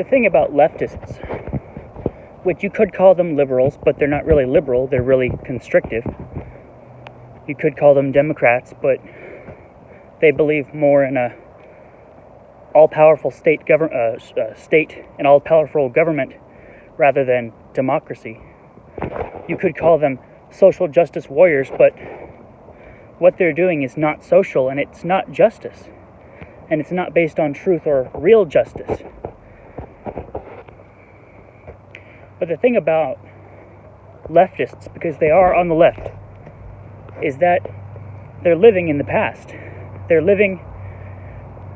The thing about leftists, which you could call them liberals, but they're not really liberal, they're really constrictive. You could call them Democrats, but they believe more in a all-powerful state and all-powerful government rather than democracy. You could call them social justice warriors, but what they're doing is not social, and it's not justice, and it's not based on truth or real justice. But the thing about leftists, because they are on the left, is that they're living in the past. They're living,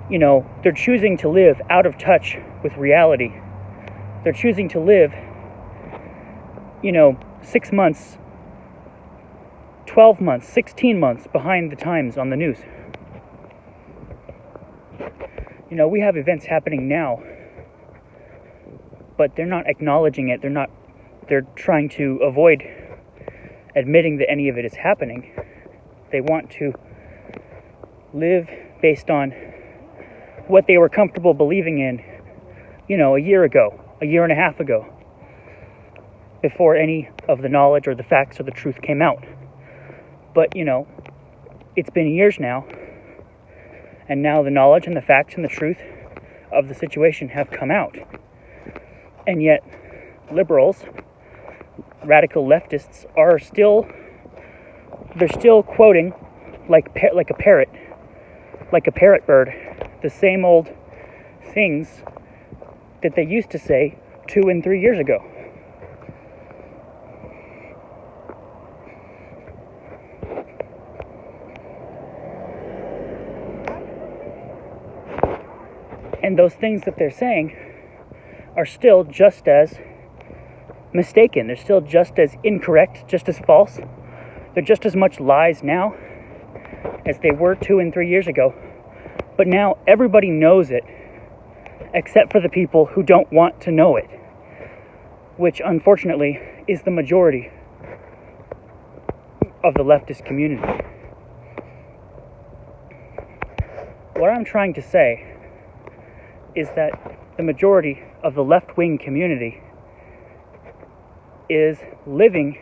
they're choosing to live out of touch with reality. They're choosing to live, 6 months, 12 months, 16 months behind the times on the news. We have events happening now, but they're not acknowledging it. They're trying to avoid admitting that any of it is happening. They want to live based on what they were comfortable believing in, a year ago, a year and a half ago, before any of the knowledge or the facts or the truth came out. But, it's been years now, and now the knowledge and the facts and the truth of the situation have come out. And yet, liberals, radical leftists, they're still quoting like a parrot bird, the same old things that they used to say 2 and 3 years ago. And those things that they're saying are still just as mistaken. They're still just as incorrect, just as false. They're just as much lies now as they were 2 and 3 years ago. But now everybody knows it, except for the people who don't want to know it, which unfortunately is the majority of the leftist community. What I'm trying to say is that the majority of the left-wing community is living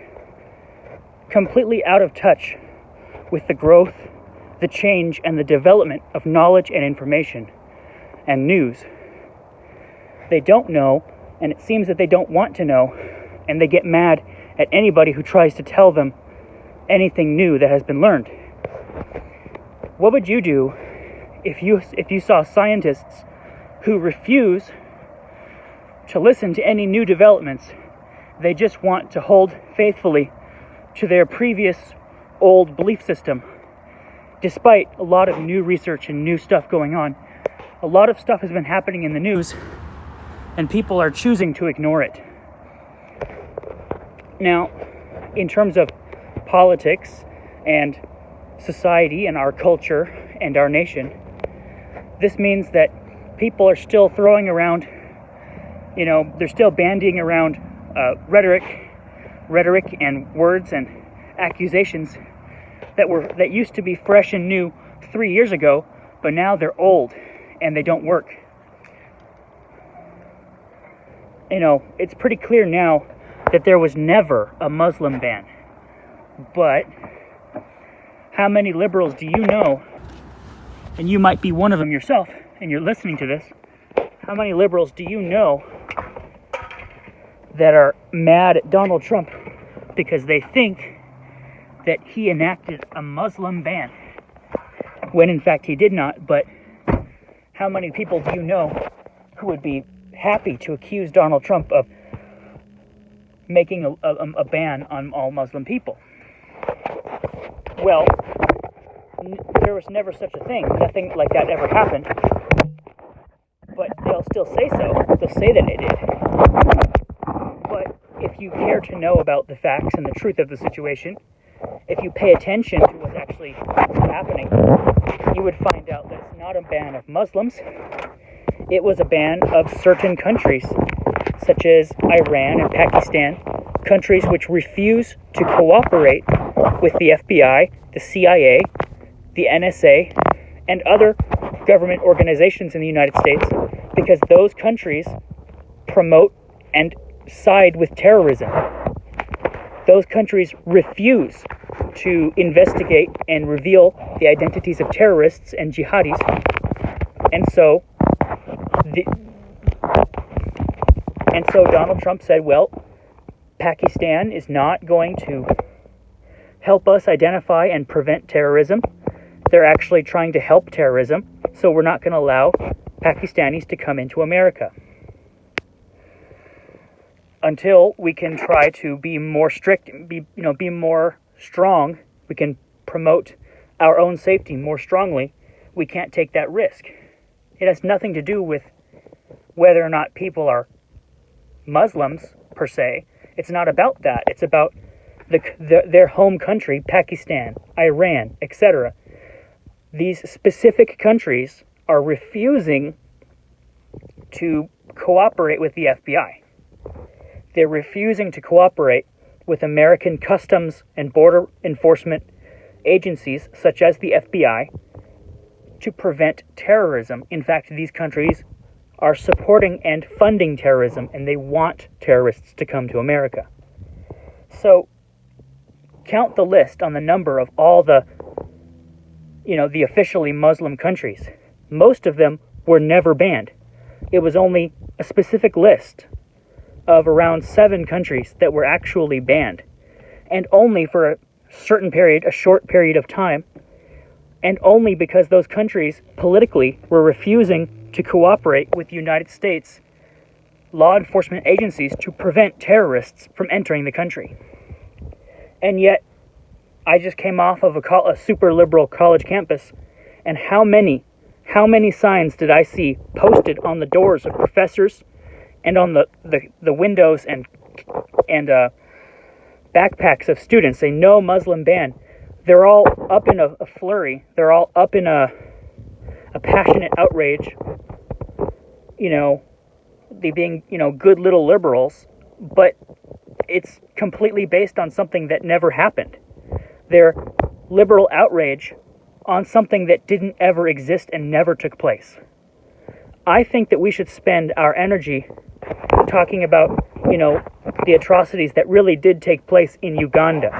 completely out of touch with the growth, the change, and the development of knowledge and information and news. They don't know, and it seems that they don't want to know, and they get mad at anybody who tries to tell them anything new that has been learned. What would you do if you saw scientists who refuse to listen to any new developments? They just want to hold faithfully to their previous old belief system. Despite a lot of new research and new stuff going on, a lot of stuff has been happening in the news, and people are choosing to ignore it. Now, in terms of politics and society and our culture and our nation, this means that people are still throwing around, they're still bandying around rhetoric and words and accusations that used to be fresh and new 3 years ago, but now they're old and they don't work. It's pretty clear now that there was never a Muslim ban. But how many liberals do you know, and you might be one of them yourself, and you're listening to this, how many liberals do you know that are mad at Donald Trump because they think that he enacted a Muslim ban, when in fact he did not? But how many people do you know who would be happy to accuse Donald Trump of making a ban on all Muslim people? Well, there was never such a thing. Nothing like that ever happened. But they'll still say so. They'll say that it did. But if you care to know about the facts and the truth of the situation, if you pay attention to what's actually happening, you would find out that it's not a ban of Muslims. It was a ban of certain countries, such as Iran and Pakistan, countries which refuse to cooperate with the FBI, the CIA, the NSA, and other government organizations in the United States, because those countries promote and side with terrorism. Those countries refuse to investigate and reveal the identities of terrorists and jihadis. And so Donald Trump said, well, Pakistan is not going to help us identify and prevent terrorism. They're actually trying to help terrorism, so we're not going to allow Pakistanis to come into America until we can try to be more strict, be more strong. We can promote our own safety more strongly. We can't take that risk. It has nothing to do with whether or not people are Muslims per se. It's not about that. It's about their home country, Pakistan, Iran, etc. These specific countries are refusing to cooperate with the FBI. They're refusing to cooperate with American customs and border enforcement agencies, such as the FBI, to prevent terrorism. In fact, these countries are supporting and funding terrorism, and they want terrorists to come to America. So, count the list on the number of all the officially Muslim countries. Most of them were never banned. It was only a specific list of around 7 countries that were actually banned, and only for a certain period, a short period of time, and only because those countries politically were refusing to cooperate with the United States law enforcement agencies to prevent terrorists from entering the country. And yet, I just came off of a super liberal college campus, and how many signs did I see posted on the doors of professors and on the windows and backpacks of students saying no Muslim ban? They're all up in a flurry. They're all up in a passionate outrage. They being good little liberals, but it's completely based on something that never happened. They're liberal outrage on something that didn't ever exist and never took place. I think that we should spend our energy talking about, the atrocities that really did take place in Uganda,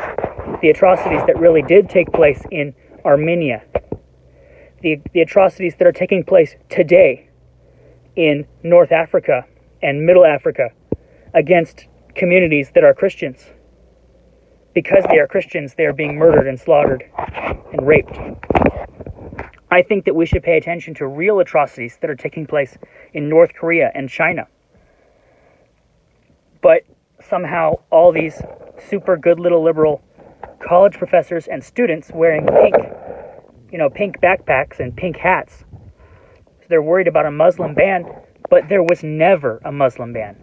the atrocities that really did take place in Armenia, the atrocities that are taking place today in North Africa and Middle Africa against communities that are Christians. Because they are Christians, they are being murdered and slaughtered and raped. I think that we should pay attention to real atrocities that are taking place in North Korea and China. But somehow all these super good little liberal college professors and students wearing pink backpacks and pink hats, so they're worried about a Muslim ban, but there was never a Muslim ban.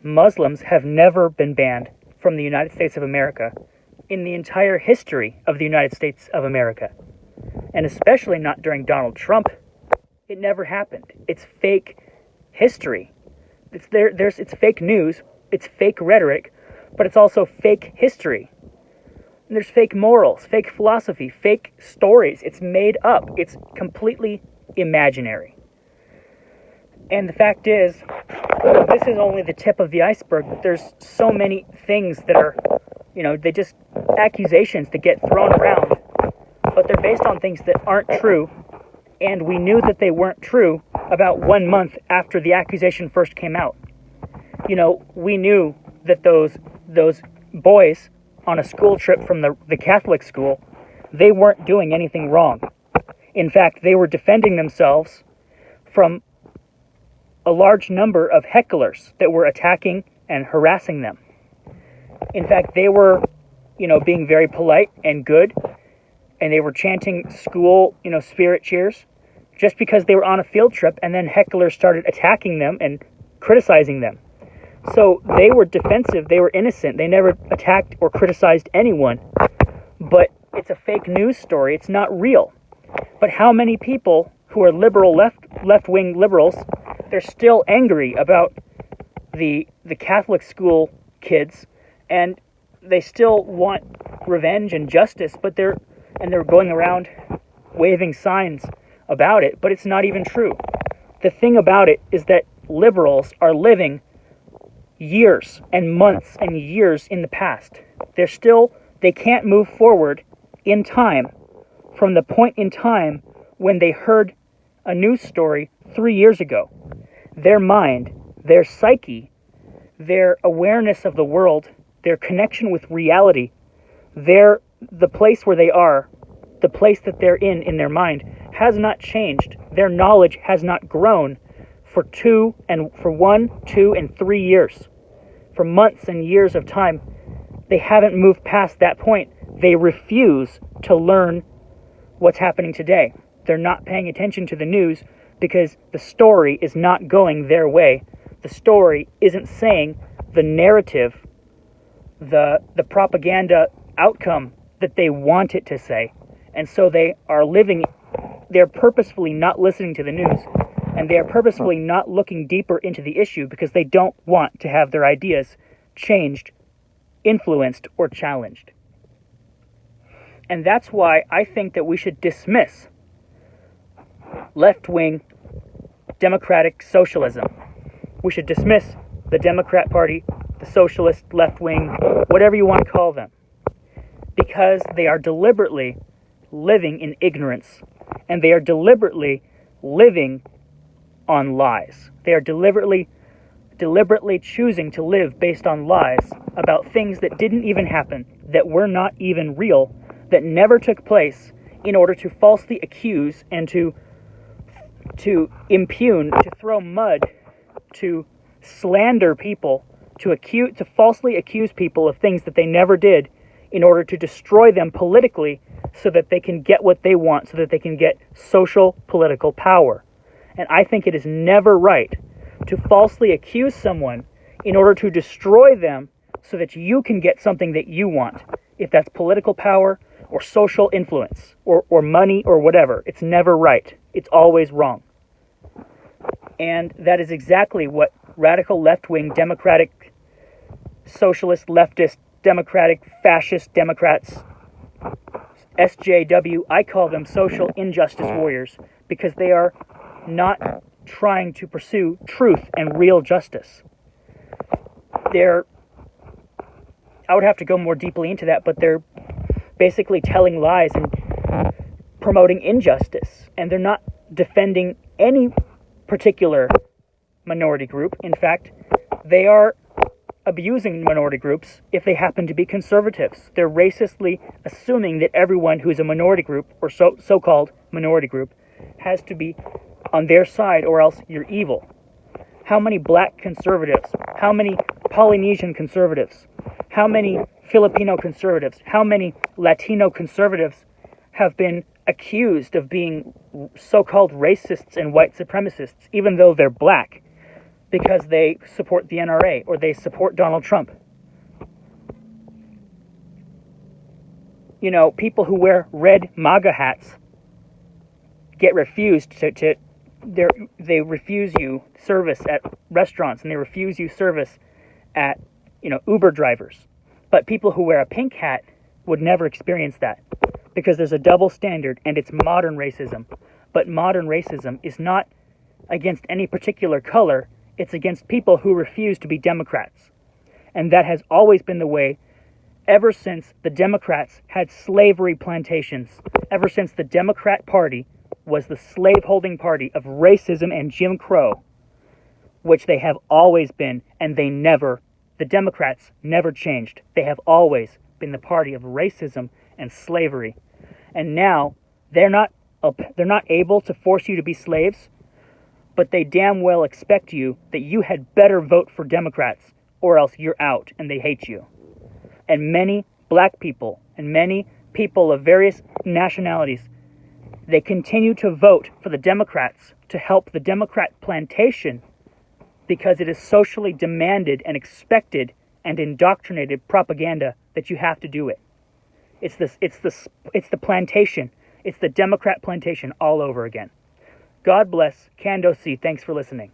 Muslims have never been banned from the United States of America in the entire history of the United States of America. And especially not during Donald Trump. It never happened. It's fake history. It's fake news, it's fake rhetoric, but it's also fake history. And there's fake morals, fake philosophy, fake stories. It's made up. It's completely imaginary. And the fact is, this is only the tip of the iceberg. There's so many things that are, they just accusations that get thrown around, but they're based on things that aren't true. And we knew that they weren't true about 1 month after the accusation first came out. We knew that those boys on a school trip from the Catholic school, they weren't doing anything wrong. In fact, they were defending themselves from a large number of hecklers that were attacking and harassing them. In fact, they were, being very polite and good, and they were chanting school, spirit cheers, just because they were on a field trip, and then hecklers started attacking them and criticizing them. So they were defensive, they were innocent, they never attacked or criticized anyone. But it's a fake news story, it's not real. But how many people who are liberal, left-wing liberals, they're still angry about the Catholic school kids, and they still want revenge and justice, but they're going around waving signs about it, but it's not even true. The thing about it is that liberals are living years and months and years in the past. They can't move forward in time from the point in time when they heard a news story 3 years ago. Their mind, their psyche, their awareness of the world, their connection with reality, the place where they are, the place that they're in their mind, has not changed. Their knowledge has not grown for 1, 2, and 3 years. For months and years of time, they haven't moved past that point. They refuse to learn what's happening today. They're not paying attention to the news because the story is not going their way. The story isn't saying the narrative, the propaganda outcome that they want it to say. And so they're purposefully not listening to the news, and they are purposefully not looking deeper into the issue because they don't want to have their ideas changed, influenced, or challenged. And that's why I think that we should dismiss left-wing democratic socialism. We should dismiss the Democrat Party, the socialist left-wing, whatever you want to call them, because they are deliberately living in ignorance, and they are deliberately living on lies. They are deliberately choosing to live based on lies about things that didn't even happen, that were not even real, that never took place, in order to falsely accuse and to impugn, to throw mud, to slander people, to falsely accuse people of things that they never did, in order to destroy them politically so that they can get what they want, so that they can get social political power. And I think it is never right to falsely accuse someone in order to destroy them so that you can get something that you want. If that's political power or social influence or money or whatever, it's never right. It's always wrong. And that is exactly what radical left-wing democratic, socialist, leftist, democratic, fascist Democrats, SJW, I call them social injustice warriors, because they are not trying to pursue truth and real justice. I would have to go more deeply into that, but they're basically telling lies and promoting injustice, and they're not defending any particular minority group. In fact, they are abusing minority groups if they happen to be conservatives. They're racistly assuming that everyone who's a minority group, or so-called minority group, has to be on their side, or else you're evil. How many black conservatives, how many Polynesian conservatives, how many Filipino conservatives, how many Latino conservatives have been accused of being so-called racists and white supremacists, even though they're black, because they support the NRA or they support Donald Trump? You know, people who wear red MAGA hats get refused they refuse you service at restaurants, and they refuse you service at, Uber drivers. But people who wear a pink hat would never experience that, because there's a double standard, and it's modern racism. But modern racism is not against any particular color. It's against people who refuse to be Democrats. And that has always been the way ever since the Democrats had slavery plantations, ever since the Democrat Party was the slave-holding party of racism and Jim Crow, which they have always been, and the Democrats never changed. They have always been the party of racism and slavery. And now they're not able to force you to be slaves, but they damn well expect that you had better vote for Democrats, or else you're out and they hate you. And many black people and many people of various nationalities, they continue to vote for the Democrats to help the Democrat plantation, because it is socially demanded and expected and indoctrinated propaganda that you have to do it. It's the plantation. It's the Democrat plantation all over again. God bless. Candosi. Thanks for listening.